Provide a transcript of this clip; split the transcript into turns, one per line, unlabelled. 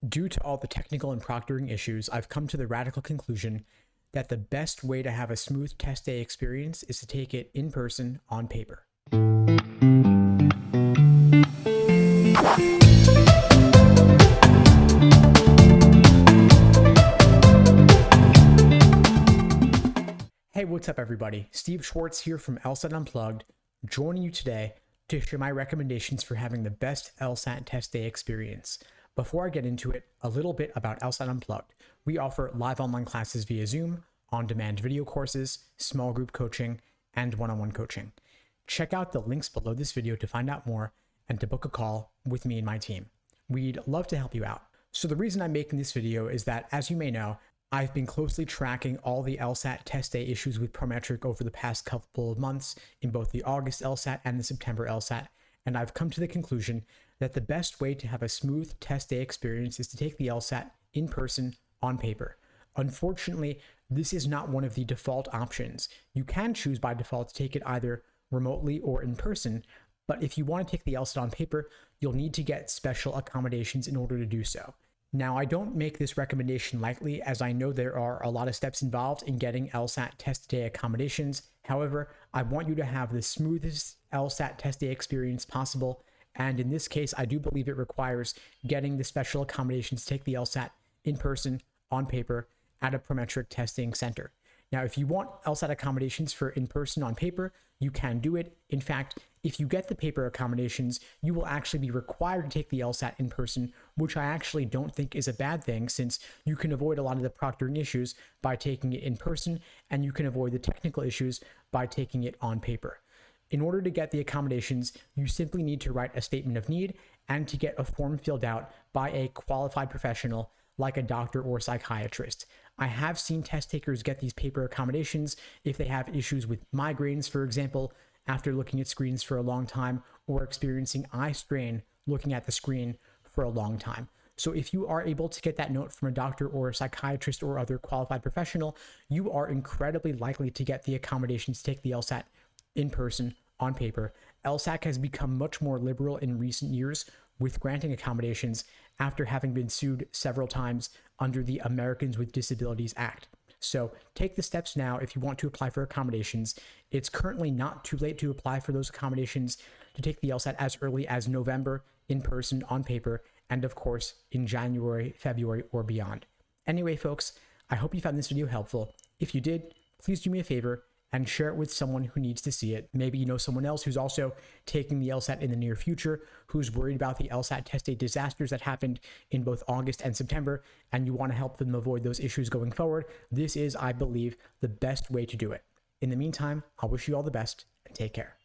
Due to all the technical and proctoring issues, I've come to the radical conclusion that the best way to have a smooth test day experience is to take it in person on paper. Hey, what's up everybody? Steve Schwartz here from LSAT Unplugged, joining you today to share my recommendations for having the best LSAT test day experience. Before I get into it, a little bit about LSAT Unplugged. We offer live online classes via Zoom, on-demand video courses, small group coaching, and one-on-one coaching. Check out the links below this video to find out more and to book a call with me and my team. We'd love to help you out. So the reason I'm making this video is that, as you may know, I've been closely tracking all the LSAT test day issues with Prometric over the past couple of months in both the August LSAT and the September LSAT, and I've come to the conclusion that the best way to have a smooth test day experience is to take the LSAT in person on paper. Unfortunately, this is not one of the default options. You can choose by default to take it either remotely or in person, but if you want to take the LSAT on paper, you'll need to get special accommodations in order to do so. Now, I don't make this recommendation lightly, as I know there are a lot of steps involved in getting LSAT test day accommodations. However, I want you to have the smoothest LSAT test day experience possible, and in this case, I do believe it requires getting the special accommodations to take the LSAT in person, on paper, at a Prometric testing center. Now, if you want LSAT accommodations for in person on paper, you can do it. In fact, if you get the paper accommodations, you will actually be required to take the LSAT in person, which I actually don't think is a bad thing, since you can avoid a lot of the proctoring issues by taking it in person, and you can avoid the technical issues by taking it on paper. In order to get the accommodations, you simply need to write a statement of need and to get a form filled out by a qualified professional like a doctor or psychiatrist. I have seen test takers get these paper accommodations if they have issues with migraines, for example, after looking at screens for a long time, or experiencing eye strain looking at the screen for a long time. So if you are able to get that note from a doctor or a psychiatrist or other qualified professional, you are incredibly likely to get the accommodations to take the LSAT in person on paper. LSAC has become much more liberal in recent years with granting accommodations after having been sued several times under the Americans with Disabilities Act. So take the steps now if you want to apply for accommodations. It's currently not too late to apply for those accommodations to take the LSAT as early as November in person on paper, and of course in January, February, or beyond. Anyway, folks, I hope you found this video helpful. If you did, please do me a favor and share it with someone who needs to see it. Maybe you know someone else who's also taking the LSAT in the near future, who's worried about the LSAT test day disasters that happened in both August and September, and you want to help them avoid those issues going forward. This is, I believe, the best way to do it. In the meantime, I wish you all the best and take care.